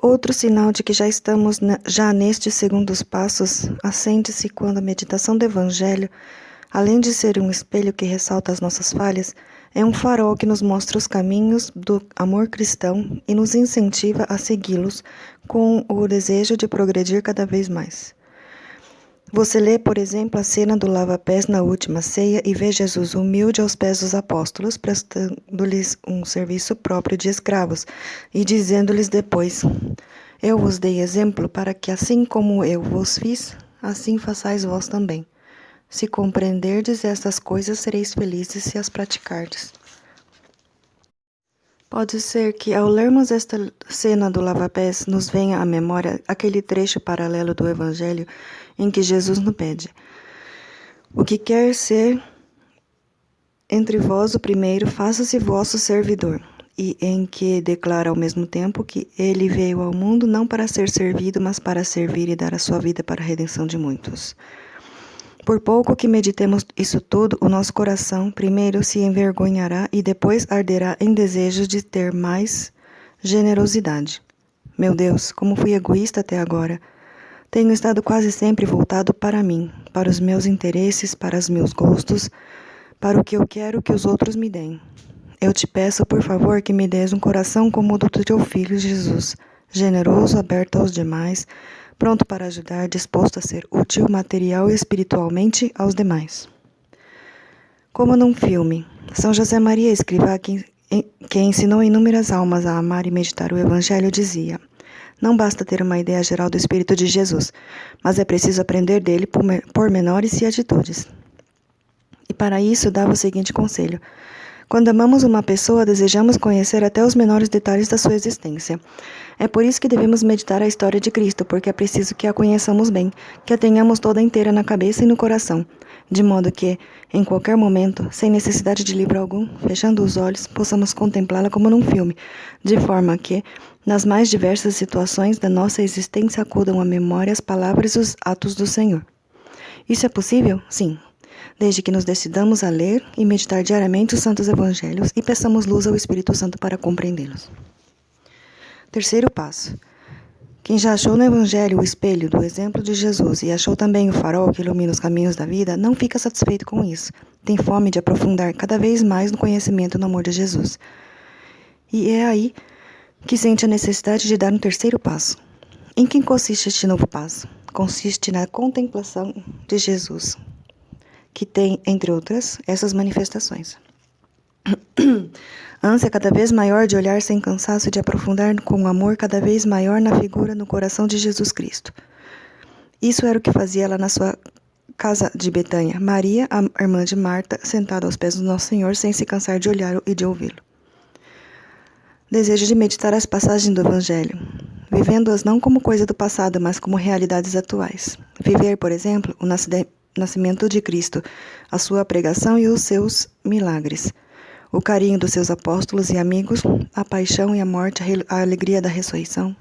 Outro sinal de que já estamos já nestes segundos passos acende-se quando a meditação do Evangelho, além de ser um espelho que ressalta as nossas falhas, é um farol que nos mostra os caminhos do amor cristão e nos incentiva a segui-los com o desejo de progredir cada vez mais. Você lê, por exemplo, a cena do lava-pés na última ceia e vê Jesus humilde aos pés dos apóstolos, prestando-lhes um serviço próprio de escravos e dizendo-lhes depois: Eu vos dei exemplo para que, assim como eu vos fiz, assim façais vós também. Se compreenderdes estas coisas, sereis felizes se as praticardes. Pode ser que, ao lermos esta cena do lava-pés, nos venha à memória aquele trecho paralelo do Evangelho em que Jesus nos pede: O que quer ser entre vós o primeiro, faça-se vosso servidor. E em que declara ao mesmo tempo que ele veio ao mundo não para ser servido, mas para servir e dar a sua vida para a redenção de muitos. Por pouco que meditemos isso tudo, o nosso coração primeiro se envergonhará e depois arderá em desejos de ter mais generosidade. Meu Deus, como fui egoísta até agora. Tenho estado quase sempre voltado para mim, para os meus interesses, para os meus gostos, para o que eu quero que os outros me deem. Eu te peço, por favor, que me des um coração como o do teu filho Jesus, generoso, aberto aos demais, pronto para ajudar, disposto a ser útil material e espiritualmente aos demais. Como num filme, São José Maria Escrivá, que ensinou inúmeras almas a amar e meditar o Evangelho, dizia: Não basta ter uma ideia geral do Espírito de Jesus, mas é preciso aprender dele pormenores e atitudes. E para isso dava o seguinte conselho: Quando amamos uma pessoa, desejamos conhecer até os menores detalhes da sua existência. É por isso que devemos meditar a história de Cristo, porque é preciso que a conheçamos bem, que a tenhamos toda inteira na cabeça e no coração, de modo que, em qualquer momento, sem necessidade de livro algum, fechando os olhos, possamos contemplá-la como num filme, de forma que, nas mais diversas situações da nossa existência, acudam à memória as palavras e os atos do Senhor. Isso é possível? Sim. Desde que nos decidamos a ler e meditar diariamente os Santos Evangelhos e peçamos luz ao Espírito Santo para compreendê-los. Terceiro passo. Quem já achou no Evangelho o espelho do exemplo de Jesus e achou também o farol que ilumina os caminhos da vida, não fica satisfeito com isso. Tem fome de aprofundar cada vez mais no conhecimento e no amor de Jesus. E é aí que sente a necessidade de dar um terceiro passo. Em que consiste este novo passo? Consiste na contemplação de Jesus, que tem, entre outras, essas manifestações. Ânsia cada vez maior de olhar sem cansaço e de aprofundar com um amor cada vez maior na figura, no coração de Jesus Cristo. Isso era o que fazia ela na sua casa de Betânia, Maria, a irmã de Marta, sentada aos pés do Nosso Senhor, sem se cansar de olhá-lo e de ouvi-lo. Desejo de meditar as passagens do Evangelho, vivendo-as não como coisa do passado, mas como realidades atuais. Viver, por exemplo, o nascimento de Cristo, a sua pregação e os seus milagres, o carinho dos seus apóstolos e amigos, a paixão e a morte, a alegria da ressurreição.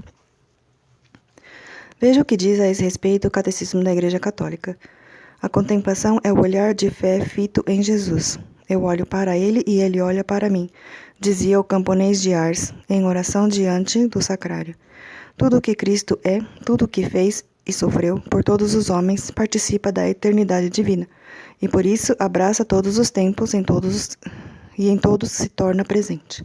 Veja o que diz a esse respeito o Catecismo da Igreja Católica. A contemplação é o olhar de fé fito em Jesus. Eu olho para ele e ele olha para mim, dizia o camponês de Ars, em oração diante do sacrário. Tudo o que Cristo é, tudo o que fez e sofreu por todos os homens, participa da eternidade divina, e por isso abraça todos os tempos em todos se torna presente.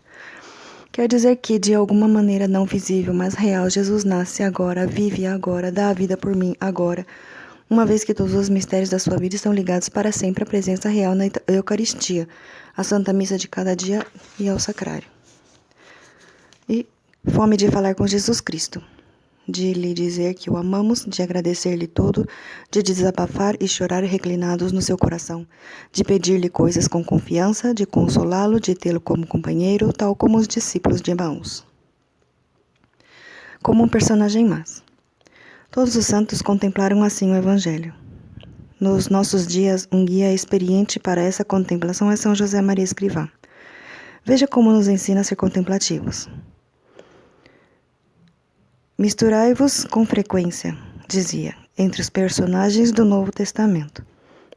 Quer dizer que, de alguma maneira não visível, mas real, Jesus nasce agora, vive agora, dá a vida por mim agora, uma vez que todos os mistérios da sua vida estão ligados para sempre à presença real na Eucaristia, à Santa Missa de cada dia e ao Sacrário. E fome de falar com Jesus Cristo, de lhe dizer que o amamos, de agradecer-lhe tudo, de desabafar e chorar reclinados no seu coração, de pedir-lhe coisas com confiança, de consolá-lo, de tê-lo como companheiro, tal como os discípulos de Emaús. Como um personagem mais. Todos os santos contemplaram assim o Evangelho. Nos nossos dias, um guia experiente para essa contemplação é São José Maria Escrivá. Veja como nos ensina a ser contemplativos. Misturai-vos com frequência, dizia, entre os personagens do Novo Testamento.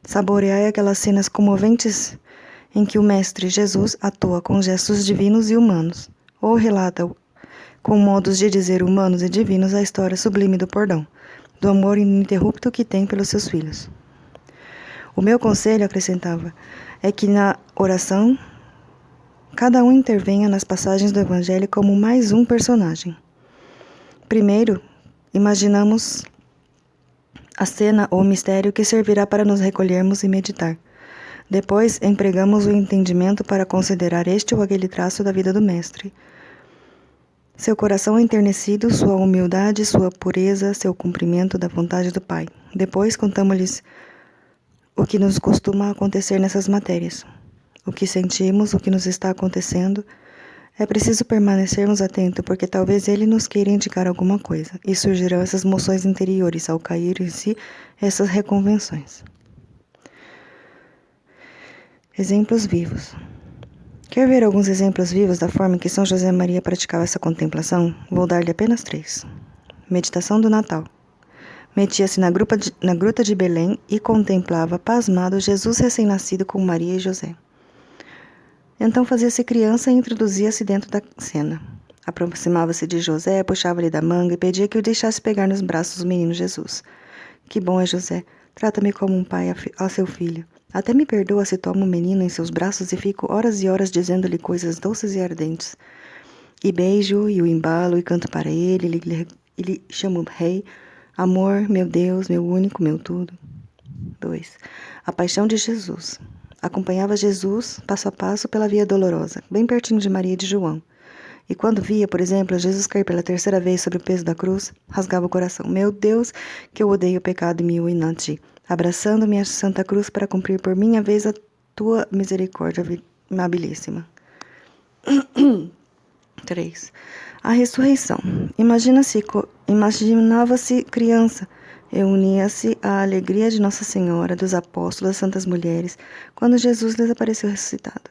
Saboreai aquelas cenas comoventes em que o Mestre Jesus atua com gestos divinos e humanos, ou relata com modos de dizer humanos e divinos a história sublime do perdão, do amor ininterrupto que tem pelos seus filhos. O meu conselho, acrescentava, é que na oração cada um intervenha nas passagens do Evangelho como mais um personagem. Primeiro, imaginamos a cena ou mistério que servirá para nos recolhermos e meditar. Depois, empregamos o entendimento para considerar este ou aquele traço da vida do Mestre. Seu coração enternecido, sua humildade, sua pureza, seu cumprimento da vontade do Pai. Depois, contamos-lhes o que nos costuma acontecer nessas matérias. O que sentimos, o que nos está acontecendo. É preciso permanecermos atentos, porque talvez ele nos queira indicar alguma coisa, e surgirão essas moções interiores ao cair em si essas reconvenções. Exemplos vivos. Quer ver alguns exemplos vivos da forma em que São José Maria praticava essa contemplação? Vou dar-lhe apenas 3. Meditação do Natal. Metia-se na gruta de Belém e contemplava, pasmado, Jesus recém-nascido com Maria e José. Então fazia-se criança e introduzia-se dentro da cena. Aproximava-se de José, puxava-lhe da manga e pedia que o deixasse pegar nos braços do menino Jesus. Que bom é José, trata-me como um pai a seu filho. Até me perdoa se tomo o menino em seus braços e fico horas e horas dizendo-lhe coisas doces e ardentes. E beijo, e o embalo, e canto para ele, e lhe chamo rei, amor, meu Deus, meu único, meu tudo. 2. A paixão de Jesus. Acompanhava Jesus, passo a passo, pela via dolorosa, bem pertinho de Maria e de João. E quando via, por exemplo, Jesus cair pela 3ª vez sobre o peso da cruz, rasgava o coração. Meu Deus, que eu odeio o pecado meu e não ti. Abraçando-me a Santa Cruz para cumprir por minha vez a tua misericórdia amabilíssima. 3. A ressurreição. Imaginava-se criança. E unia-se à alegria de Nossa Senhora, dos apóstolos, das santas mulheres, quando Jesus lhes apareceu ressuscitado.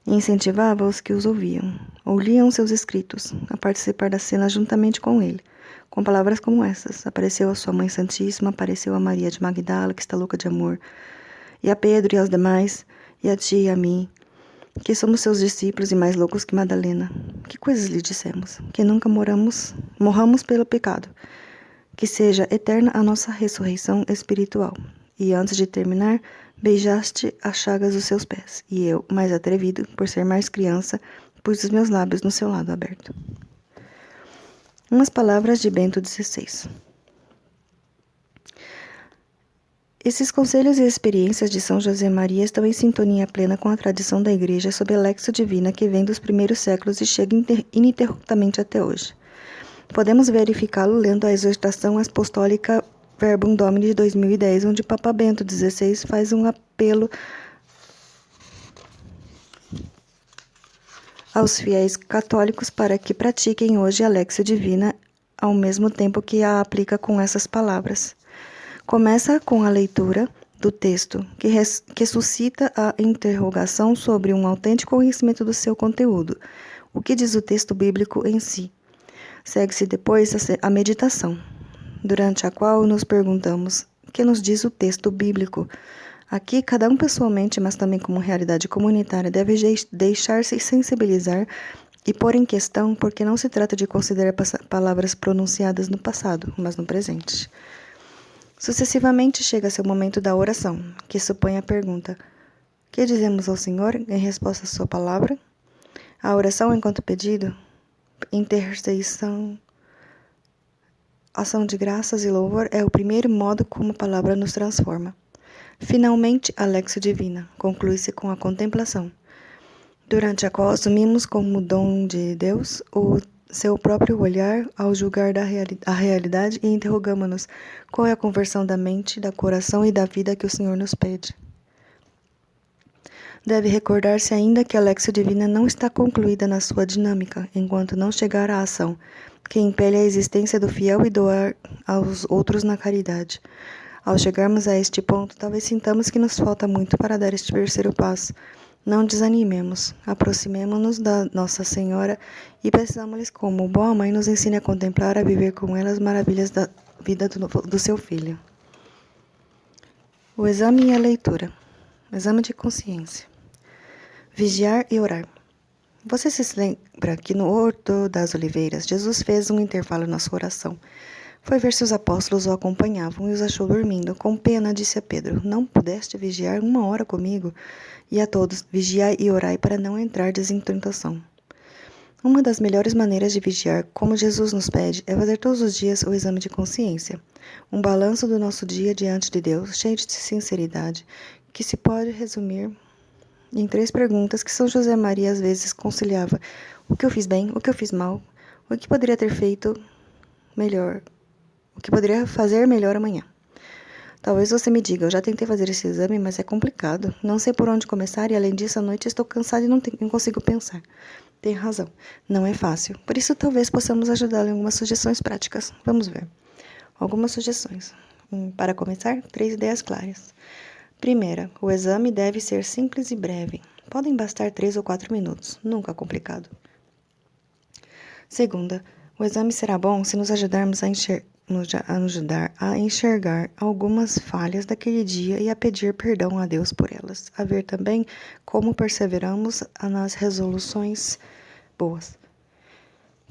E incentivava os que os ouviam, ou liam seus escritos, a participar da cena juntamente com ele, com palavras como essas. Apareceu a sua Mãe Santíssima, apareceu a Maria de Magdala, que está louca de amor, e a Pedro e aos demais, e a ti e a mim, que somos seus discípulos e mais loucos que Madalena. Que coisas lhe dissemos? Que nunca morramos pelo pecado. Que seja eterna a nossa ressurreição espiritual. E antes de terminar, beijaste as chagas dos seus pés. E eu, mais atrevido, por ser mais criança, pus os meus lábios no seu lado aberto. Umas palavras de Bento XVI. Esses conselhos e experiências de São José Maria estão em sintonia plena com a tradição da Igreja sob a Lexio Divina que vem dos primeiros séculos e chega ininterruptamente até hoje. Podemos verificá-lo lendo a exortação apostólica Verbum Domini de 2010, onde Papa Bento XVI faz um apelo aos fiéis católicos para que pratiquem hoje a Lexio Divina ao mesmo tempo que a aplica com essas palavras. Começa com a leitura do texto, que suscita a interrogação sobre um autêntico conhecimento do seu conteúdo. O que diz o texto bíblico em si? Segue-se depois a meditação, durante a qual nos perguntamos: o que nos diz o texto bíblico? Aqui, cada um pessoalmente, mas também como realidade comunitária, deve deixar-se sensibilizar e pôr em questão, porque não se trata de considerar palavras pronunciadas no passado, mas no presente. Sucessivamente chega-se ao momento da oração, que supõe a pergunta: que dizemos ao Senhor em resposta à sua palavra? A oração enquanto pedido, intercessão, ação de graças e louvor é o primeiro modo como a palavra nos transforma. Finalmente, a Lexio Divina conclui-se com a contemplação, durante a qual assumimos como dom de Deus o seu próprio olhar ao julgar a realidade e interrogamos-nos qual é a conversão da mente, da coração e da vida que o Senhor nos pede. Deve recordar-se ainda que a Lexio Divina não está concluída na sua dinâmica, enquanto não chegar à ação, que impele a existência do fiel e doar aos outros na caridade. Ao chegarmos a este ponto, talvez sintamos que nos falta muito para dar este terceiro passo. Não desanimemos, aproximemo-nos da Nossa Senhora e peçamos-lhes como boa mãe nos ensine a contemplar, a viver com ela as maravilhas da vida do seu filho. O exame e a leitura. Exame de consciência. Vigiar e orar. Você se lembra que no Horto das Oliveiras, Jesus fez um intervalo na sua oração. Foi ver se os apóstolos o acompanhavam e os achou dormindo. Com pena, disse a Pedro: Não pudeste vigiar 1 hora comigo? E a todos: Vigiai e orai para não entrardes em tentação. Uma das melhores maneiras de vigiar, como Jesus nos pede, é fazer todos os dias o exame de consciência. Um balanço do nosso dia diante de Deus, cheio de sinceridade, que se pode resumir em 3 perguntas que São José Maria às vezes conciliava: o que eu fiz bem, o que eu fiz mal, o que poderia ter feito melhor, o que poderia fazer melhor amanhã. Talvez você me diga: eu já tentei fazer esse exame, mas é complicado. Não sei por onde começar e, além disso, à noite estou cansada e não consigo pensar. Tem razão, não é fácil. Por isso, talvez possamos ajudá-lo em algumas sugestões práticas. Vamos ver. Algumas sugestões. Para começar, 3 ideias claras. Primeira, o exame deve ser simples e breve. Podem bastar 3 ou 4 minutos, nunca complicado. Segunda, o exame será bom se nos ajudarmos nos ajudar a enxergar algumas falhas daquele dia e a pedir perdão a Deus por elas. A ver também como perseveramos nas resoluções boas.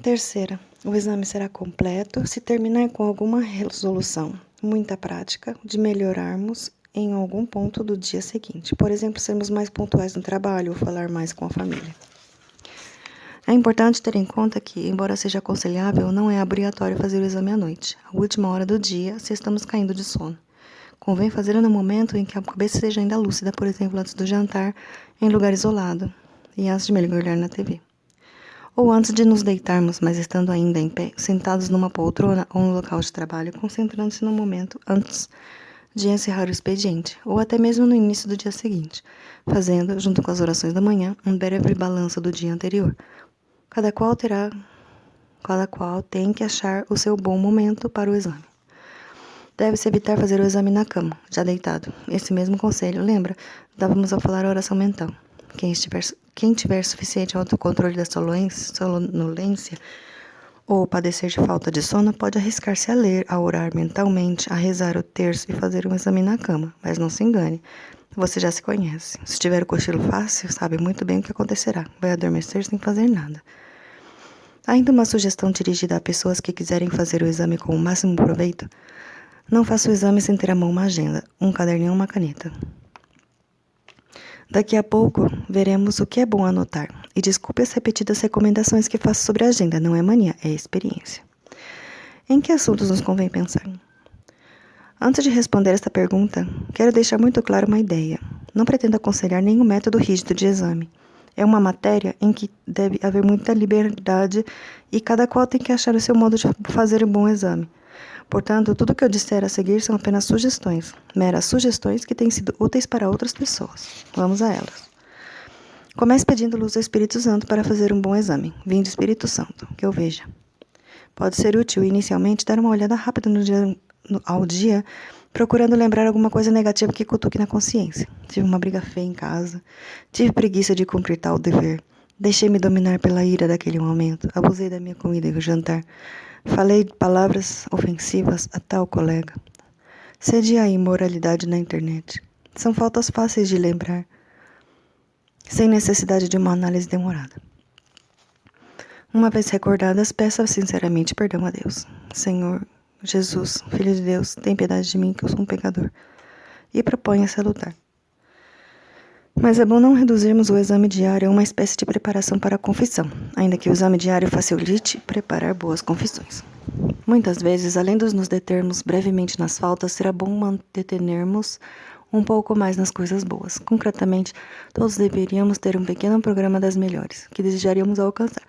Terceira, o exame será completo se terminar com alguma resolução, muita prática, de melhorarmos em algum ponto do dia seguinte. Por exemplo, sermos mais pontuais no trabalho ou falar mais com a família. É importante ter em conta que, embora seja aconselhável, não é obrigatório fazer o exame à noite, a última hora do dia, se estamos caindo de sono. Convém fazê-lo no momento em que a cabeça seja ainda lúcida, por exemplo, antes do jantar, em lugar isolado, e antes de mergulhar na TV. Ou antes de nos deitarmos, mas estando ainda em pé, sentados numa poltrona ou no local de trabalho, concentrando-se no momento antes de encerrar o expediente, ou até mesmo no início do dia seguinte, fazendo, junto com as orações da manhã, um breve balanço do dia anterior. Cada qual tem que achar o seu bom momento para o exame. Deve-se evitar fazer o exame na cama, já deitado. Esse mesmo conselho, lembra? Dávamos ao falar a oração mental. Quem tiver suficiente autocontrole da sonolência ou padecer de falta de sono, pode arriscar-se a ler, a orar mentalmente, a rezar o terço e fazer um exame na cama. Mas não se engane, você já se conhece. Se tiver o cochilo fácil, sabe muito bem o que acontecerá. Vai adormecer sem fazer nada. Ainda uma sugestão dirigida a pessoas que quiserem fazer o exame com o máximo proveito: não faça o exame sem ter à mão uma agenda, um caderninho ou uma caneta. Daqui a pouco, veremos o que é bom anotar. E desculpe as repetidas recomendações que faço sobre a agenda, não é mania, é experiência. Em que assuntos nos convém pensar? Antes de responder esta pergunta, quero deixar muito claro uma ideia. Não pretendo aconselhar nenhum método rígido de exame. É uma matéria em que deve haver muita liberdade e cada qual tem que achar o seu modo de fazer um bom exame. Portanto, tudo o que eu disser a seguir são apenas sugestões, meras sugestões que têm sido úteis para outras pessoas. Vamos a elas. Comece pedindo luz ao Espírito Santo para fazer um bom exame. Vinde, Espírito Santo, que eu veja. Pode ser útil, inicialmente, dar uma olhada rápida ao dia, procurando lembrar alguma coisa negativa que cutuque na consciência. Tive uma briga feia em casa. Tive preguiça de cumprir tal dever. Deixei-me dominar pela ira daquele momento. Abusei da minha comida e jantar. Falei palavras ofensivas a tal colega. Cedi à imoralidade na internet. São faltas fáceis de lembrar, sem necessidade de uma análise demorada. Uma vez recordadas, peça sinceramente perdão a Deus. Senhor Jesus, Filho de Deus, tem piedade de mim, que eu sou um pecador. E proponha-se a lutar. Mas é bom não reduzirmos o exame diário a uma espécie de preparação para a confissão, ainda que o exame diário facilite preparar boas confissões. Muitas vezes, além de nos determos brevemente nas faltas, será bom detenermos um pouco mais nas coisas boas. Concretamente, todos deveríamos ter um pequeno programa das melhores, que desejaríamos alcançar,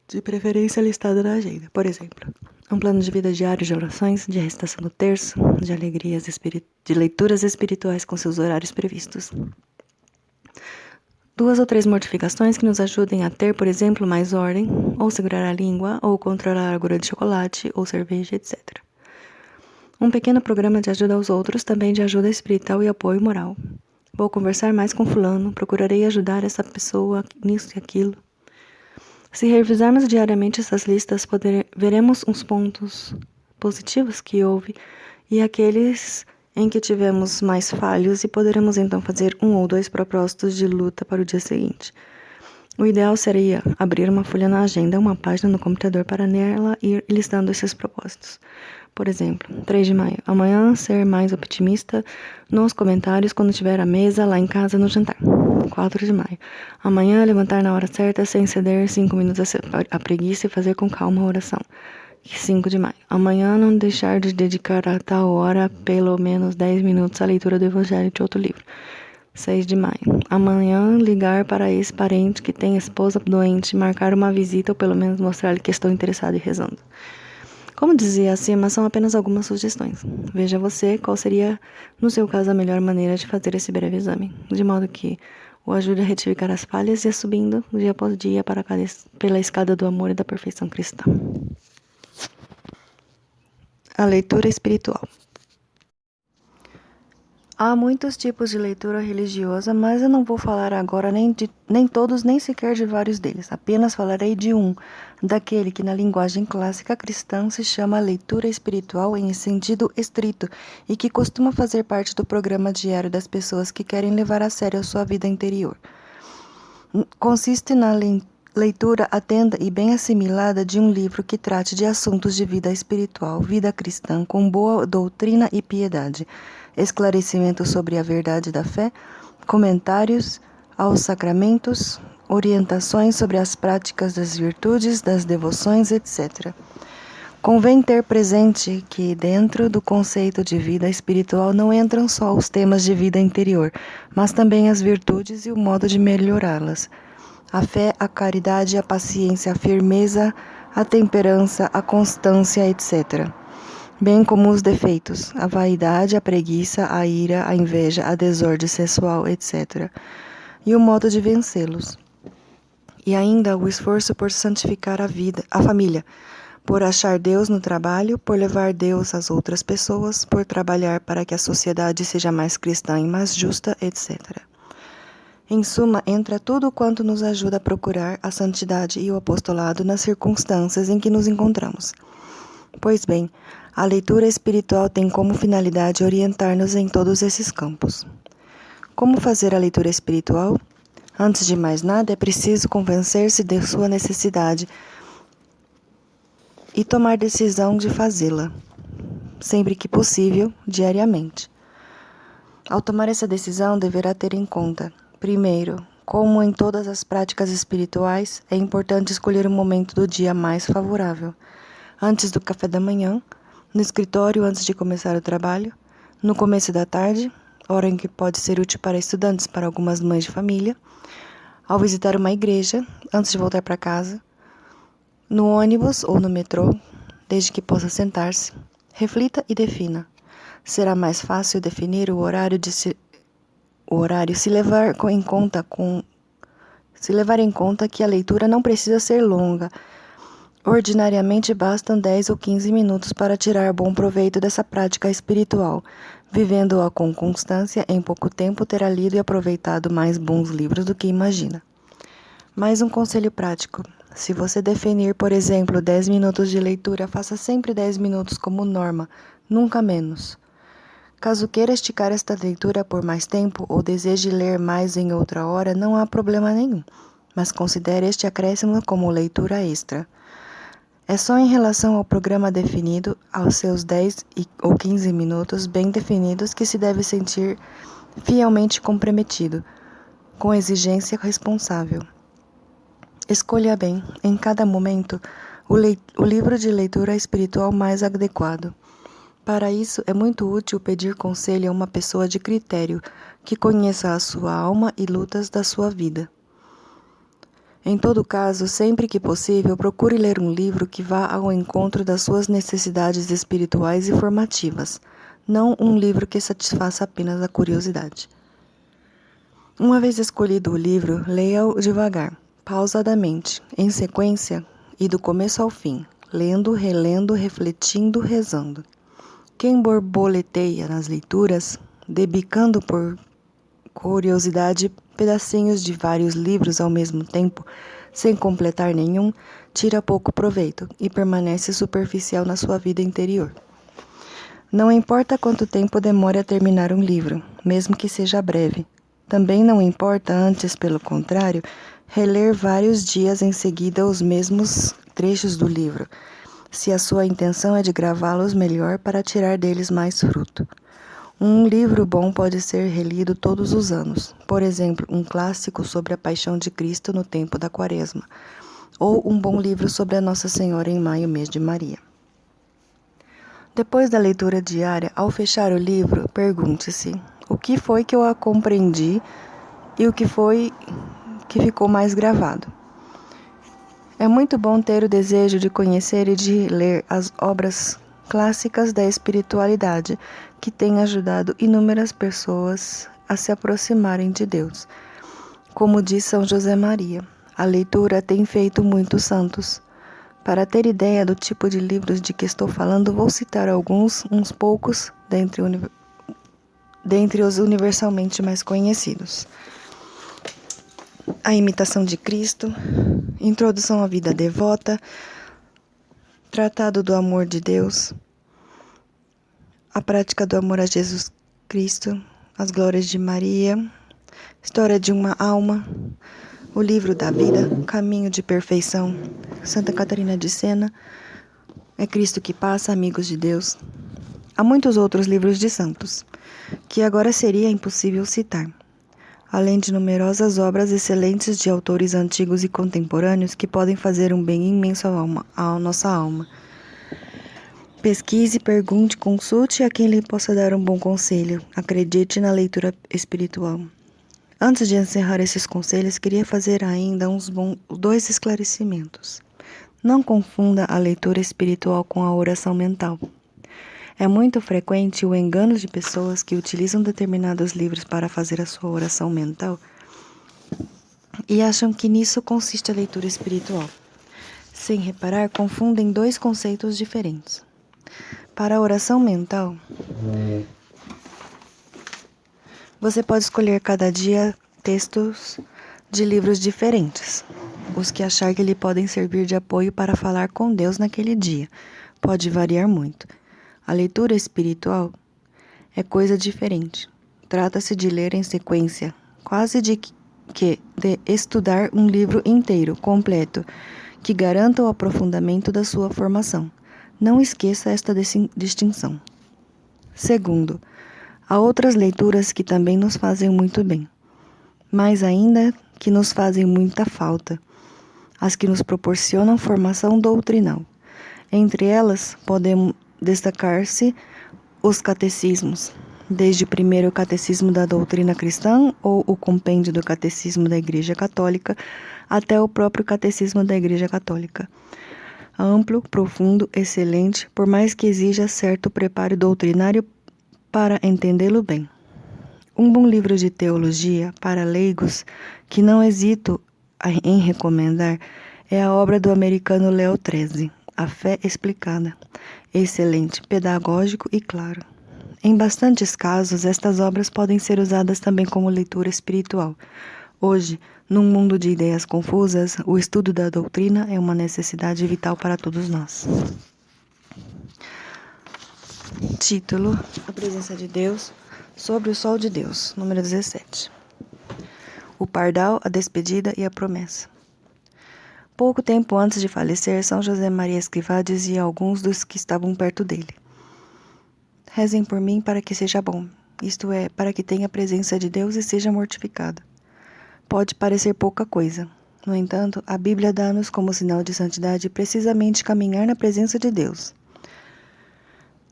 de preferência listada na agenda. Por exemplo, um plano de vida diário de orações, de recitação do terço, de alegrias, de leituras espirituais com seus horários previstos. 2 ou 3 mortificações que nos ajudem a ter, por exemplo, mais ordem, ou segurar a língua, ou controlar a agulha de chocolate, ou cerveja, etc. Um pequeno programa de ajuda aos outros, também de ajuda espiritual e apoio moral. Vou conversar mais com fulano, procurarei ajudar essa pessoa nisso e aquilo. Se revisarmos diariamente essas listas, veremos uns pontos positivos que houve e aqueles em que tivemos mais falhos, e poderemos então fazer 1 ou 2 propósitos de luta para o dia seguinte. O ideal seria abrir uma folha na agenda, uma página no computador para nela ir listando esses propósitos. Por exemplo, 3 de maio. Amanhã ser mais otimista nos comentários quando estiver à mesa lá em casa no jantar. 4 de maio. Amanhã levantar na hora certa sem ceder 5 minutos à preguiça e fazer com calma a oração. 5 de maio. Amanhã não deixar de dedicar a tal hora pelo menos 10 minutos à leitura do Evangelho de outro livro. 6 de maio. Amanhã ligar para esse parente que tem esposa doente, marcar uma visita ou pelo menos mostrar-lhe que estou interessado e rezando. Como dizia acima, são apenas algumas sugestões. Veja você qual seria, no seu caso, a melhor maneira de fazer esse breve exame, de modo que o ajude a retificar as falhas e a subindo, dia após dia, pela escada do amor e da perfeição cristã. A leitura espiritual. Há muitos tipos de leitura religiosa, mas eu não vou falar agora nem todos, nem sequer de vários deles. Apenas falarei de um, daquele que na linguagem clássica cristã se chama leitura espiritual em sentido estrito e que costuma fazer parte do programa diário das pessoas que querem levar a sério a sua vida interior. Consiste na leitura atenta e bem assimilada de um livro que trate de assuntos de vida espiritual, vida cristã, com boa doutrina e piedade, esclarecimento sobre a verdade da fé, comentários aos sacramentos, orientações sobre as práticas das virtudes, das devoções, etc. Convém ter presente que dentro do conceito de vida espiritual não entram só os temas de vida interior, mas também as virtudes e o modo de melhorá-las. A fé, a caridade, a paciência, a firmeza, a temperança, a constância, etc. Bem como os defeitos, a vaidade, a preguiça, a ira, a inveja, a desordem sexual, etc. E o modo de vencê-los. E ainda o esforço por santificar a família, por achar Deus no trabalho, por levar Deus às outras pessoas, por trabalhar para que a sociedade seja mais cristã e mais justa, etc. Em suma, entra tudo quanto nos ajuda a procurar a santidade e o apostolado nas circunstâncias em que nos encontramos. Pois bem, a leitura espiritual tem como finalidade orientar-nos em todos esses campos. Como fazer a leitura espiritual? Antes de mais nada, é preciso convencer-se de sua necessidade e tomar decisão de fazê-la, sempre que possível, diariamente. Ao tomar essa decisão, deverá ter em conta, primeiro, como em todas as práticas espirituais, é importante escolher o momento do dia mais favorável. Antes do café da manhã, no escritório antes de começar o trabalho, no começo da tarde, hora em que pode ser útil para estudantes, para algumas mães de família, ao visitar uma igreja, antes de voltar para casa, no ônibus ou no metrô, desde que possa sentar-se. Reflita e defina. Será mais fácil definir o horário se levar em conta que a leitura não precisa ser longa. Ordinariamente bastam 10 ou 15 minutos para tirar bom proveito dessa prática espiritual. Vivendo-a com constância, em pouco tempo terá lido e aproveitado mais bons livros do que imagina. Mais um conselho prático. Se você definir, por exemplo, 10 minutos de leitura, faça sempre 10 minutos como norma, nunca menos. Caso queira esticar esta leitura por mais tempo ou deseje ler mais em outra hora, não há problema nenhum, mas considere este acréscimo como leitura extra. É só em relação ao programa definido, aos seus 10 ou 15 minutos bem definidos, que se deve sentir fielmente comprometido, com exigência responsável. Escolha bem, em cada momento, o livro de leitura espiritual mais adequado. Para isso, é muito útil pedir conselho a uma pessoa de critério, que conheça a sua alma e lutas da sua vida. Em todo caso, sempre que possível, procure ler um livro que vá ao encontro das suas necessidades espirituais e formativas, não um livro que satisfaça apenas a curiosidade. Uma vez escolhido o livro, leia-o devagar, pausadamente, em sequência e do começo ao fim, lendo, relendo, refletindo, rezando. Quem borboleteia nas leituras, debicando por curiosidade pedacinhos de vários livros ao mesmo tempo, sem completar nenhum, tira pouco proveito e permanece superficial na sua vida interior. Não importa quanto tempo demore a terminar um livro, mesmo que seja breve. Também não importa, antes, pelo contrário, reler vários dias em seguida os mesmos trechos do livro, se a sua intenção é de gravá-los melhor para tirar deles mais fruto. Um livro bom pode ser relido todos os anos, por exemplo, um clássico sobre a Paixão de Cristo no tempo da Quaresma, ou um bom livro sobre a Nossa Senhora em maio, mês de Maria. Depois da leitura diária, ao fechar o livro, pergunte-se: o que foi que eu compreendi e o que foi que ficou mais gravado? É muito bom ter o desejo de conhecer e de ler as obras clássicas da espiritualidade que têm ajudado inúmeras pessoas a se aproximarem de Deus. Como diz São José Maria, a leitura tem feito muitos santos. Para ter ideia do tipo de livros de que estou falando, vou citar uns poucos dentre os universalmente mais conhecidos. A Imitação de Cristo, Introdução à Vida Devota, Tratado do Amor de Deus, A Prática do Amor a Jesus Cristo, As Glórias de Maria, História de uma Alma, O Livro da Vida, Caminho de Perfeição, Santa Catarina de Sena, É Cristo que Passa, Amigos de Deus. Há muitos outros livros de santos, que agora seria impossível citar, além de numerosas obras excelentes de autores antigos e contemporâneos que podem fazer um bem imenso à nossa alma. Pesquise, pergunte, consulte a quem lhe possa dar um bom conselho. Acredite na leitura espiritual. Antes de encerrar esses conselhos, queria fazer ainda dois esclarecimentos. Não confunda a leitura espiritual com a oração mental. É muito frequente o engano de pessoas que utilizam determinados livros para fazer a sua oração mental e acham que nisso consiste a leitura espiritual. Sem reparar, confundem dois conceitos diferentes. Para a oração mental, você pode escolher cada dia textos de livros diferentes, os que achar que lhe podem servir de apoio para falar com Deus naquele dia. Pode variar muito. A leitura espiritual é coisa diferente. Trata-se de ler em sequência, quase de estudar um livro inteiro, completo, que garanta o aprofundamento da sua formação. Não esqueça esta distinção. Segundo, há outras leituras que também nos fazem muito bem, mas ainda que nos fazem muita falta, as que nos proporcionam formação doutrinal. Entre elas, podemos destacar-se os catecismos, desde o primeiro Catecismo da Doutrina Cristã ou o Compêndio do Catecismo da Igreja Católica até o próprio Catecismo da Igreja Católica. Amplo, profundo, excelente, por mais que exija certo preparo doutrinário para entendê-lo bem. Um bom livro de teologia para leigos, que não hesito em recomendar, é a obra do americano Leo XIII, A Fé Explicada. Excelente, pedagógico e claro. Em bastantes casos, estas obras podem ser usadas também como leitura espiritual. Hoje, num mundo de ideias confusas, o estudo da doutrina é uma necessidade vital para todos nós. Título: A Presença de Deus sobre o Sol de Deus, número 17. O Pardal, a Despedida e a Promessa. Pouco tempo antes de falecer, São José Maria Escrivá dizia a alguns dos que estavam perto dele: rezem por mim para que seja bom, isto é, para que tenha a presença de Deus e seja mortificado. Pode parecer pouca coisa. No entanto, a Bíblia dá-nos como sinal de santidade precisamente caminhar na presença de Deus.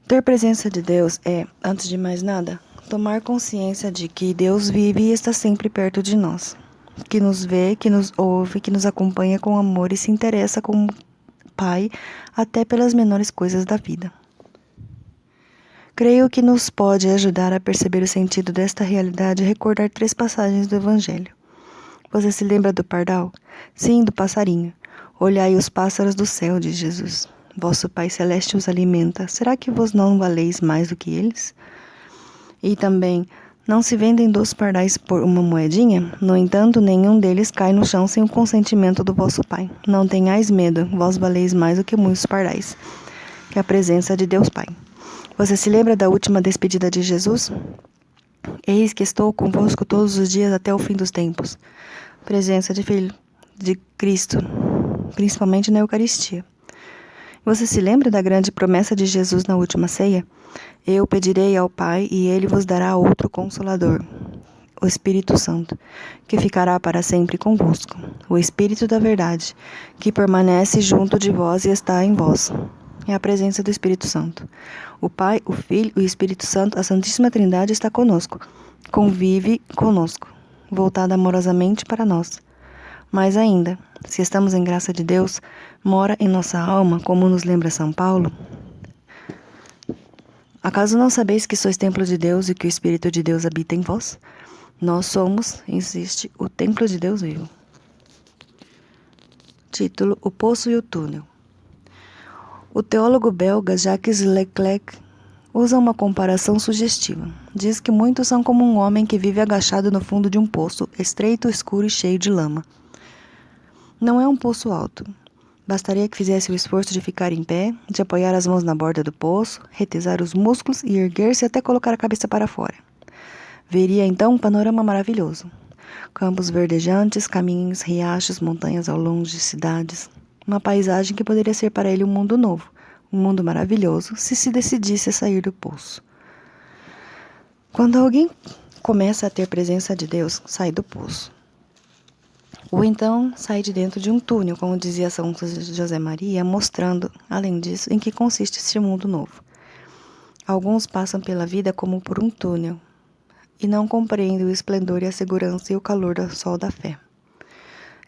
Ter presença de Deus é, antes de mais nada, tomar consciência de que Deus vive e está sempre perto de nós, que nos vê, que nos ouve, que nos acompanha com amor e se interessa como Pai até pelas menores coisas da vida. Creio que nos pode ajudar a perceber o sentido desta realidade recordar 3 passagens do Evangelho. Você se lembra do pardal? Sim, do passarinho. Olhai os pássaros do céu, diz Jesus. Vosso Pai Celeste os alimenta. Será que vos não valeis mais do que eles? E também, não se vendem 2 pardais por uma moedinha? No entanto, nenhum deles cai no chão sem o consentimento do vosso Pai. Não tenhais medo, vós valeis mais do que muitos pardais. Que é a presença de Deus Pai. Você se lembra da última despedida de Jesus? Eis que estou convosco todos os dias até o fim dos tempos. Presença de Filho. de Cristo, principalmente na Eucaristia. Você se lembra da grande promessa de Jesus na última ceia? Eu pedirei ao Pai e ele vos dará outro Consolador, o Espírito Santo, que ficará para sempre convosco, o Espírito da Verdade, que permanece junto de vós e está em vós. É a presença do Espírito Santo. O Pai, o Filho e o Espírito Santo, a Santíssima Trindade está conosco, convive conosco, voltada amorosamente para nós. Mais ainda, se estamos em graça de Deus, mora em nossa alma, como nos lembra São Paulo. Acaso não sabeis que sois templo de Deus e que o Espírito de Deus habita em vós? Nós somos, insiste, o templo de Deus vivo. Título: O Poço e o Túnel. O teólogo belga Jacques Leclerc usa uma comparação sugestiva. Diz que muitos são como um homem que vive agachado no fundo de um poço, estreito, escuro e cheio de lama. Não é um poço alto. Bastaria que fizesse o esforço de ficar em pé, de apoiar as mãos na borda do poço, retesar os músculos e erguer-se até colocar a cabeça para fora. Veria então um panorama maravilhoso. Campos verdejantes, caminhos, riachos, montanhas ao longe, cidades. Uma paisagem que poderia ser para ele um mundo novo, um mundo maravilhoso, se decidisse a sair do poço. Quando alguém começa a ter presença de Deus, sai do poço. Ou então sai de dentro de um túnel, como dizia São José Maria, mostrando, além disso, em que consiste este mundo novo. Alguns passam pela vida como por um túnel e não compreendem o esplendor e a segurança e o calor do sol da fé.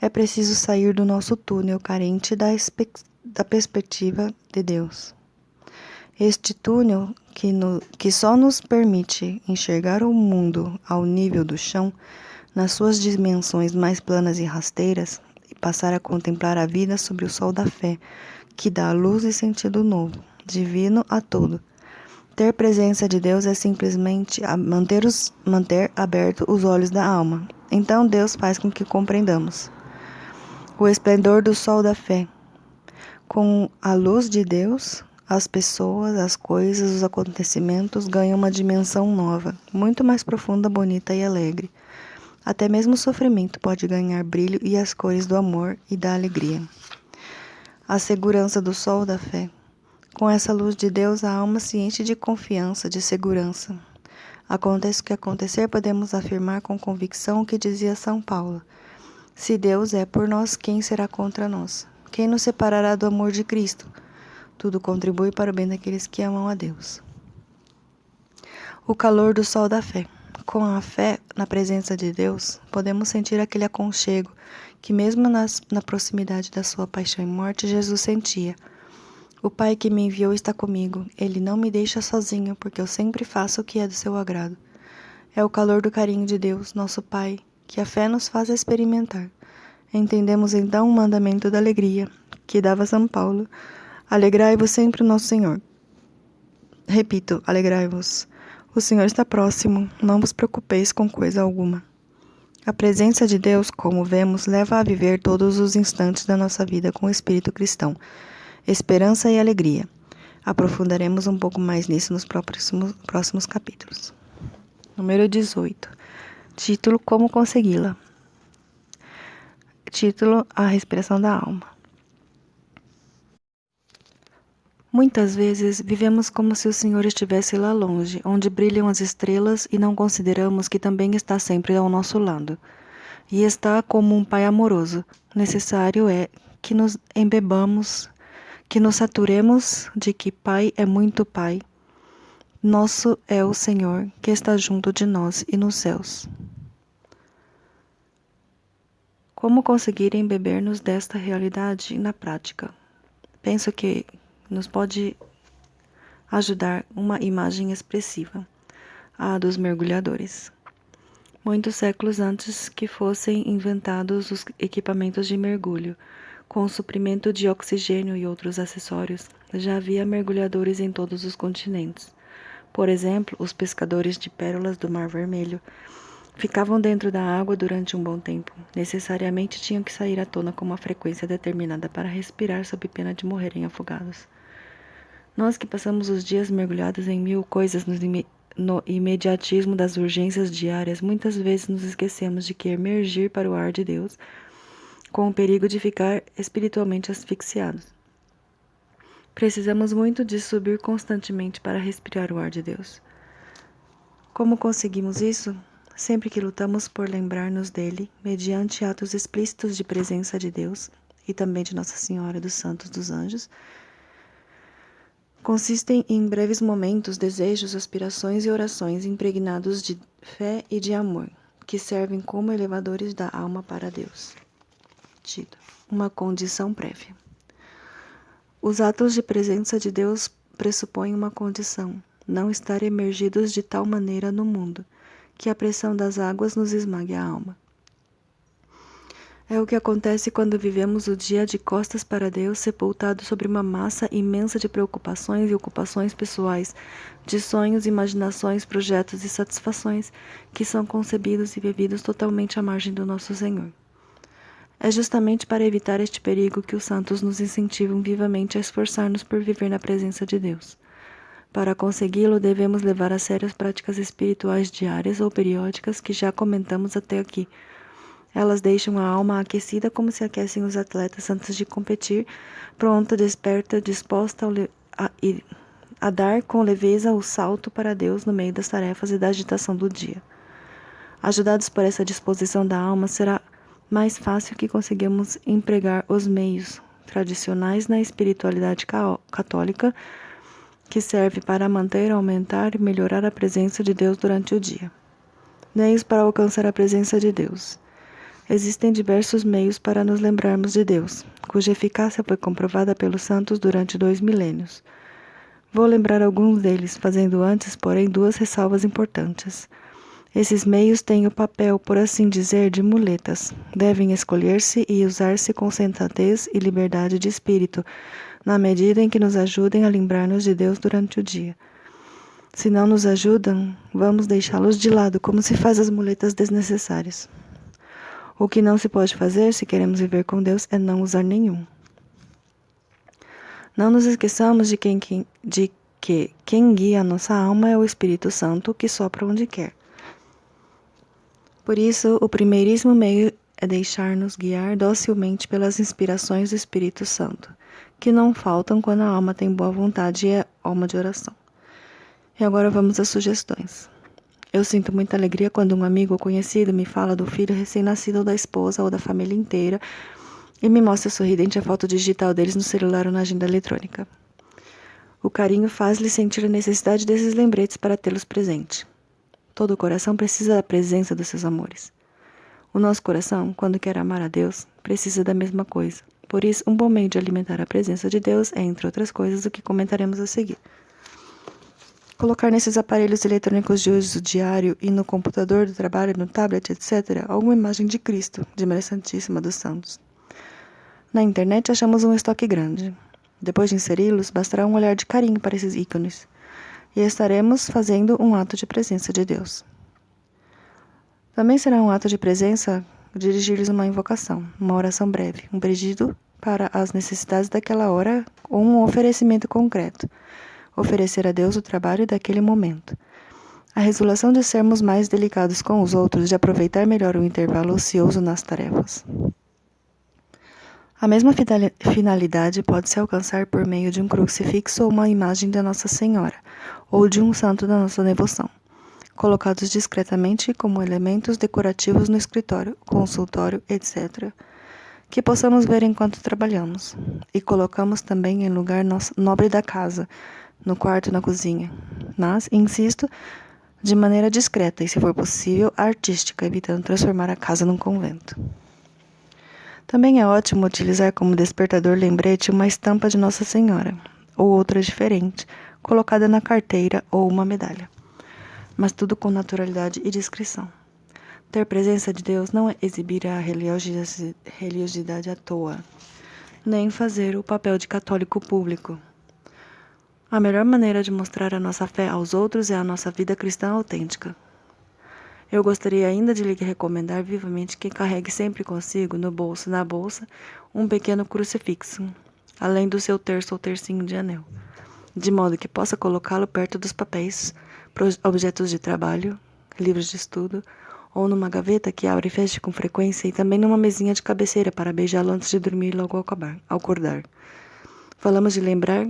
É preciso sair do nosso túnel carente da perspectiva de Deus. Este túnel que só nos permite enxergar o mundo ao nível do chão, nas suas dimensões mais planas e rasteiras, e passar a contemplar a vida sob o sol da fé, que dá luz e sentido novo, divino a todo. Ter presença de Deus é simplesmente manter abertos os olhos da alma. Então Deus faz com que compreendamos o esplendor do sol da fé. Com a luz de Deus, as pessoas, as coisas, os acontecimentos ganham uma dimensão nova, muito mais profunda, bonita e alegre. Até mesmo o sofrimento pode ganhar brilho e as cores do amor e da alegria. A segurança do sol da fé. Com essa luz de Deus, a alma se enche de confiança, de segurança. Aconteça o que acontecer, podemos afirmar com convicção o que dizia São Paulo. Se Deus é por nós, quem será contra nós? Quem nos separará do amor de Cristo? Tudo contribui para o bem daqueles que amam a Deus. O calor do sol da fé. Com a fé na presença de Deus, podemos sentir aquele aconchego que mesmo na proximidade da sua paixão e morte, Jesus sentia. O Pai que me enviou está comigo. Ele não me deixa sozinho, porque eu sempre faço o que é do seu agrado. É o calor do carinho de Deus, nosso Pai, que a fé nos faz experimentar. Entendemos então o mandamento da alegria, que dava São Paulo. Alegrai-vos sempre no nosso Senhor. Repito, alegrai-vos. O Senhor está próximo, não vos preocupeis com coisa alguma. A presença de Deus, como vemos, leva a viver todos os instantes da nossa vida com o espírito cristão, esperança e alegria. Aprofundaremos um pouco mais nisso nos próximos capítulos. Número 18. Título: Como consegui-la. Título: A respiração da alma. Muitas vezes vivemos como se o Senhor estivesse lá longe, onde brilham as estrelas, e não consideramos que também está sempre ao nosso lado. E está como um Pai amoroso. Necessário é que nos embebamos, que nos saturemos de que Pai é muito Pai. Nosso é o Senhor, que está junto de nós e nos céus. Como conseguir embeber-nos desta realidade na prática? Penso que nos pode ajudar uma imagem expressiva, a dos mergulhadores. Muitos séculos antes que fossem inventados os equipamentos de mergulho, com suprimento de oxigênio e outros acessórios, já havia mergulhadores em todos os continentes. Por exemplo, os pescadores de pérolas do Mar Vermelho ficavam dentro da água durante um bom tempo. Necessariamente tinham que sair à tona com uma frequência determinada para respirar sob pena de morrerem afogados. Nós que passamos os dias mergulhados em mil coisas no imediatismo das urgências diárias, muitas vezes nos esquecemos de que emergir para o ar de Deus, com o perigo de ficar espiritualmente asfixiados. Precisamos muito de subir constantemente para respirar o ar de Deus. Como conseguimos isso? Sempre que lutamos por lembrar-nos dele, mediante atos explícitos de presença de Deus e também de Nossa Senhora, dos Santos, dos Anjos, consistem em breves momentos, desejos, aspirações e orações impregnados de fé e de amor, que servem como elevadores da alma para Deus. Tito. Uma condição prévia. Os atos de presença de Deus pressupõem uma condição, não estar emergidos de tal maneira no mundo, que a pressão das águas nos esmague a alma. É o que acontece quando vivemos o dia de costas para Deus, sepultado sobre uma massa imensa de preocupações e ocupações pessoais, de sonhos, imaginações, projetos e satisfações que são concebidos e vividos totalmente à margem do nosso Senhor. É justamente para evitar este perigo que os santos nos incentivam vivamente a esforçar-nos por viver na presença de Deus. Para consegui-lo, devemos levar a sério as práticas espirituais diárias ou periódicas que já comentamos até aqui. Elas deixam a alma aquecida como se aquecem os atletas antes de competir, pronta, desperta, disposta a dar com leveza o salto para Deus no meio das tarefas e da agitação do dia. Ajudados por essa disposição da alma, será mais fácil que conseguimos empregar os meios tradicionais na espiritualidade católica, que serve para manter, aumentar e melhorar a presença de Deus durante o dia. Meios para alcançar a presença de Deus. Existem diversos meios para nos lembrarmos de Deus, cuja eficácia foi comprovada pelos santos durante 2 milênios. Vou lembrar alguns deles, fazendo antes, porém, 2 ressalvas importantes. Esses meios têm o papel, por assim dizer, de muletas. Devem escolher-se e usar-se com sensatez e liberdade de espírito, na medida em que nos ajudem a lembrar-nos de Deus durante o dia. Se não nos ajudam, vamos deixá-los de lado, como se faz as muletas desnecessárias. O que não se pode fazer, se queremos viver com Deus, é não usar nenhum. Não nos esqueçamos de que quem guia a nossa alma é o Espírito Santo, que sopra onde quer. Por isso, o primeiríssimo meio é deixar-nos guiar docilmente pelas inspirações do Espírito Santo, que não faltam quando a alma tem boa vontade e é alma de oração. E agora vamos às sugestões. Eu sinto muita alegria quando um amigo ou conhecido me fala do filho recém-nascido ou da esposa ou da família inteira e me mostra sorridente a foto digital deles no celular ou na agenda eletrônica. O carinho faz-lhe sentir a necessidade desses lembretes para tê-los presente. Todo coração precisa da presença dos seus amores. O nosso coração, quando quer amar a Deus, precisa da mesma coisa. Por isso, um bom meio de alimentar a presença de Deus é, entre outras coisas, o que comentaremos a seguir. Colocar nesses aparelhos eletrônicos de uso diário e no computador do trabalho, no tablet, etc., alguma imagem de Cristo, de Maria Santíssima dos Santos. Na internet achamos um estoque grande. Depois de inseri-los, bastará um olhar de carinho para esses ícones, e estaremos fazendo um ato de presença de Deus. Também será um ato de presença dirigir-lhes uma invocação, uma oração breve, um pedido para as necessidades daquela hora ou um oferecimento concreto. Oferecer a Deus o trabalho daquele momento. A resolução de sermos mais delicados com os outros, de aproveitar melhor o intervalo ocioso nas tarefas. A mesma finalidade pode se alcançar por meio de um crucifixo ou uma imagem da Nossa Senhora, ou de um santo da nossa devoção, colocados discretamente como elementos decorativos no escritório, consultório, etc., que possamos ver enquanto trabalhamos, e colocamos também em lugar nobre da casa, no quarto e na cozinha, mas, insisto, de maneira discreta e, se for possível, artística, evitando transformar a casa num convento. Também é ótimo utilizar como despertador lembrete uma estampa de Nossa Senhora, ou outra diferente, colocada na carteira ou uma medalha, mas tudo com naturalidade e discrição. Ter presença de Deus não é exibir a religiosidade à toa, nem fazer o papel de católico público. A melhor maneira de mostrar a nossa fé aos outros é a nossa vida cristã autêntica. Eu gostaria ainda de lhe recomendar vivamente que carregue sempre consigo, no bolso, na bolsa, um pequeno crucifixo, além do seu terço ou tercinho de anel, de modo que possa colocá-lo perto dos papéis, objetos de trabalho, livros de estudo, ou numa gaveta que abre e fecha com frequência, e também numa mesinha de cabeceira para beijá-lo antes de dormir logo ao acordar. Falamos de lembrar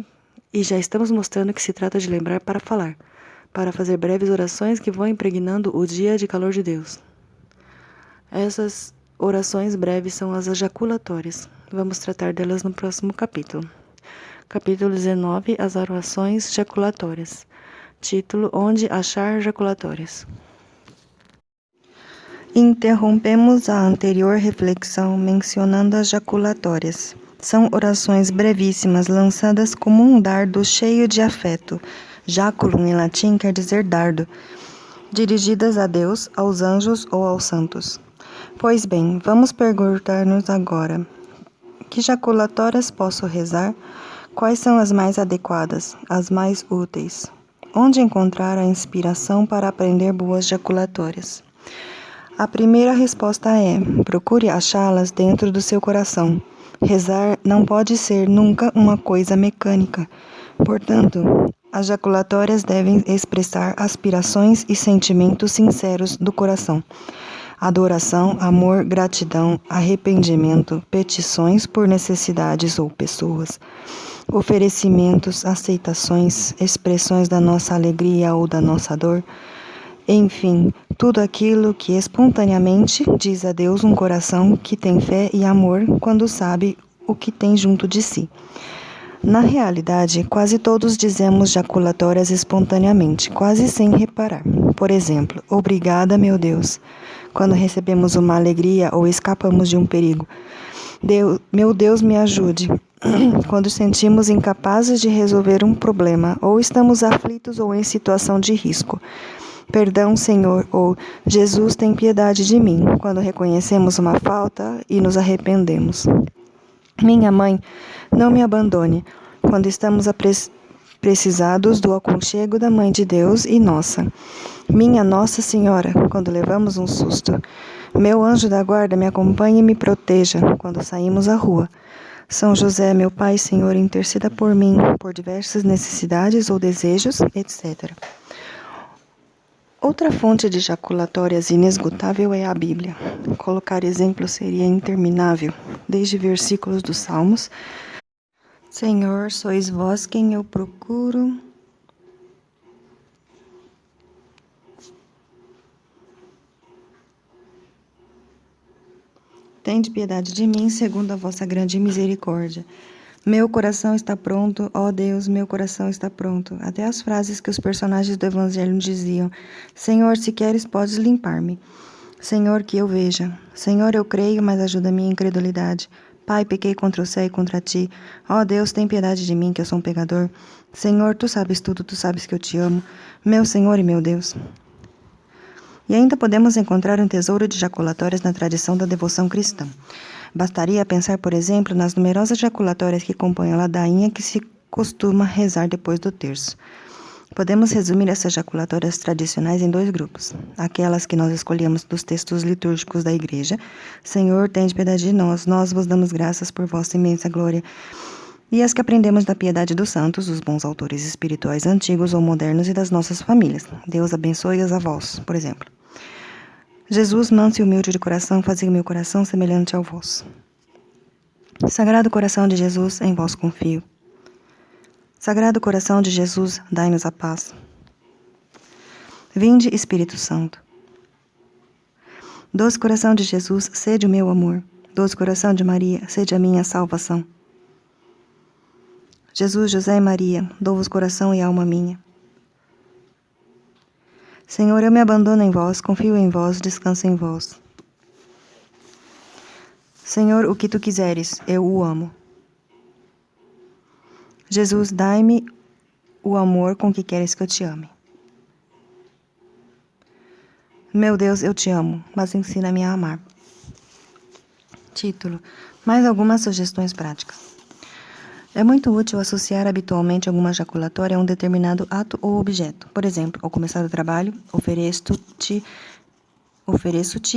e já estamos mostrando que se trata de lembrar para falar, para fazer breves orações que vão impregnando o dia de calor de Deus. Essas orações breves são as ejaculatórias. Vamos tratar delas no próximo capítulo. Capítulo 19, as orações ejaculatórias. Título, onde achar ejaculatórias. Interrompemos a anterior reflexão mencionando as jaculatórias. São orações brevíssimas lançadas como um dardo cheio de afeto. Jáculum em latim quer dizer dardo. Dirigidas a Deus, aos anjos ou aos santos. Pois bem, vamos perguntar-nos agora: que jaculatórias posso rezar? Quais são as mais adequadas, as mais úteis? Onde encontrar a inspiração para aprender boas jaculatórias? A primeira resposta é: procure achá-las dentro do seu coração. Rezar não pode ser nunca uma coisa mecânica. Portanto, as jaculatórias devem expressar aspirações e sentimentos sinceros do coração. Adoração, amor, gratidão, arrependimento, petições por necessidades ou pessoas, oferecimentos, aceitações, expressões da nossa alegria ou da nossa dor, enfim, tudo aquilo que espontaneamente diz a Deus um coração que tem fé e amor quando sabe o que tem junto de si. Na realidade, quase todos dizemos jaculatórias espontaneamente, quase sem reparar. Por exemplo, obrigada, meu Deus, quando recebemos uma alegria ou escapamos de um perigo. Meu Deus, me ajude, quando sentimos incapazes de resolver um problema, ou estamos aflitos ou em situação de risco. Perdão, Senhor, ou Jesus, tem piedade de mim, quando reconhecemos uma falta e nos arrependemos. Minha mãe, não me abandone, quando estamos precisados do aconchego da Mãe de Deus e nossa. Minha Nossa Senhora, quando levamos um susto. Meu anjo da guarda, me acompanhe e me proteja, quando saímos à rua. São José, meu Pai, Senhor, interceda por mim, por diversas necessidades ou desejos, etc. Outra fonte de jaculatórias inesgotável é a Bíblia. Colocar exemplos seria interminável, desde versículos dos Salmos. Senhor, sois vós quem eu procuro. Tende piedade de mim, segundo a vossa grande misericórdia. Meu coração está pronto, ó Deus, meu coração está pronto. Até as frases que os personagens do Evangelho diziam. Senhor, se queres, podes limpar-me. Senhor, que eu veja. Senhor, eu creio, mas ajuda a minha incredulidade. Pai, pequei contra o céu e contra ti. Ó Deus, tem piedade de mim, que eu sou um pecador. Senhor, tu sabes tudo, tu sabes que eu te amo. Meu Senhor e meu Deus. E ainda podemos encontrar um tesouro de jaculatórias na tradição da devoção cristã. Bastaria pensar, por exemplo, nas numerosas jaculatórias que compõem a ladainha que se costuma rezar depois do terço. Podemos resumir essas jaculatórias tradicionais em dois grupos. Aquelas que nós escolhemos dos textos litúrgicos da Igreja. Senhor, tende piedade de nós, nós vos damos graças por vossa imensa glória. E as que aprendemos da piedade dos santos, dos bons autores espirituais antigos ou modernos e das nossas famílias. Deus abençoe-as a vós, por exemplo. Jesus, manso e humilde de coração, fazei o meu coração semelhante ao vosso. Sagrado coração de Jesus, em vós confio. Sagrado coração de Jesus, dai-nos a paz. Vinde, Espírito Santo. Doce coração de Jesus, sede o meu amor. Doce coração de Maria, sede a minha salvação. Jesus, José e Maria, dou-vos coração e alma minha. Senhor, eu me abandono em vós, confio em vós, descanso em vós. Senhor, o que tu quiseres, eu o amo. Jesus, dai-me o amor com que queres que eu te ame. Meu Deus, eu te amo, mas ensina-me a amar. Título: mais algumas sugestões práticas. É muito útil associar habitualmente alguma jaculatória a um determinado ato ou objeto. Por exemplo, ao começar o trabalho, ofereço-te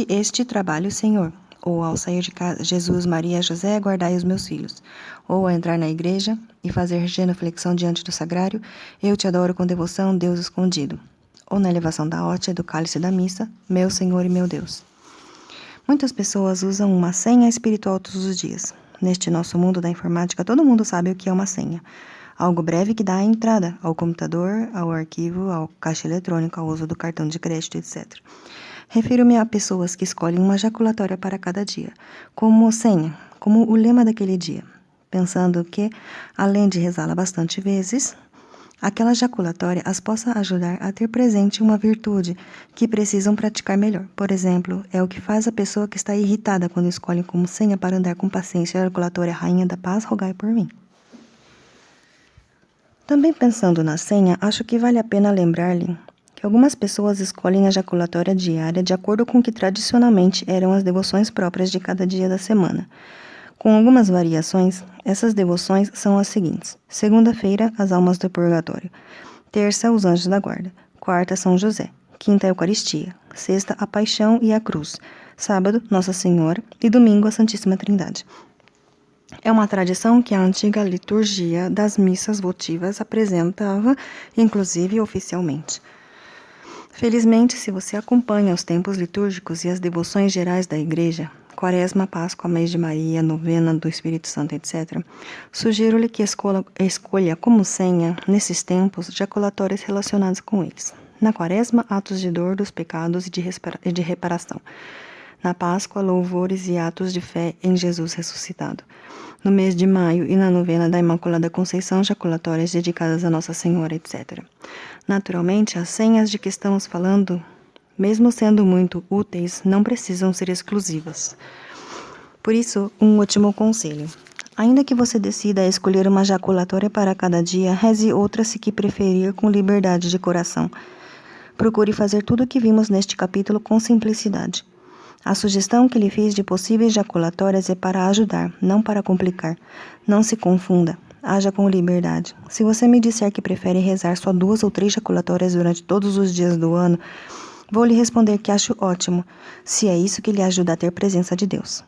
este trabalho, Senhor. Ou ao sair de casa, Jesus, Maria, José, guardai os meus filhos. Ou ao entrar na igreja e fazer genuflexão diante do sagrário, eu te adoro com devoção, Deus escondido. ou na elevação da hóstia e do cálice da missa, meu Senhor e meu Deus. Muitas pessoas usam uma senha espiritual todos os dias. Neste nosso mundo da informática, todo mundo sabe o que é uma senha. Algo breve que dá a entrada ao computador, ao arquivo, ao caixa eletrônico, ao uso do cartão de crédito, etc. Refiro-me a pessoas que escolhem uma jaculatória para cada dia, como senha, como o lema daquele dia, pensando que, além de rezá-la bastante vezes, aquela jaculatória as possa ajudar a ter presente uma virtude que precisam praticar melhor. Por exemplo, é o que faz a pessoa que está irritada quando escolhe como senha para andar com paciência a jaculatória Rainha da Paz, rogai por mim. Também pensando na senha, acho que vale a pena lembrar-lhe que algumas pessoas escolhem a jaculatória diária de acordo com o que tradicionalmente eram as devoções próprias de cada dia da semana. Com algumas variações, essas devoções são as seguintes: segunda-feira, as almas do purgatório; terça, os anjos da guarda; quarta, São José; quinta, a Eucaristia; sexta, a Paixão e a Cruz; sábado, Nossa Senhora; e domingo, a Santíssima Trindade. É uma tradição que a antiga liturgia das missas votivas apresentava, inclusive oficialmente. Felizmente, se você acompanha os tempos litúrgicos e as devoções gerais da Igreja, Quaresma, Páscoa, Mês de Maria, Novena do Espírito Santo, etc., sugiro-lhe que escolha como senha, nesses tempos, jaculatórias relacionadas com eles. Na Quaresma, atos de dor dos pecados e de reparação. Na Páscoa, louvores e atos de fé em Jesus ressuscitado. No mês de maio e na novena da Imaculada Conceição, jaculatórias dedicadas a Nossa Senhora, etc. Naturalmente, as senhas de que estamos falando, mesmo sendo muito úteis, não precisam ser exclusivas. Por isso, um último conselho. Ainda que você decida escolher uma jaculatória para cada dia, reze outra se que preferir com liberdade de coração. Procure fazer tudo o que vimos neste capítulo com simplicidade. A sugestão que lhe fiz de possíveis jaculatórias é para ajudar, não para complicar. Não se confunda. Haja com liberdade. Se você me disser que prefere rezar só 2 ou 3 jaculatórias durante todos os dias do ano, vou lhe responder que acho ótimo, se é isso que lhe ajuda a ter presença de Deus.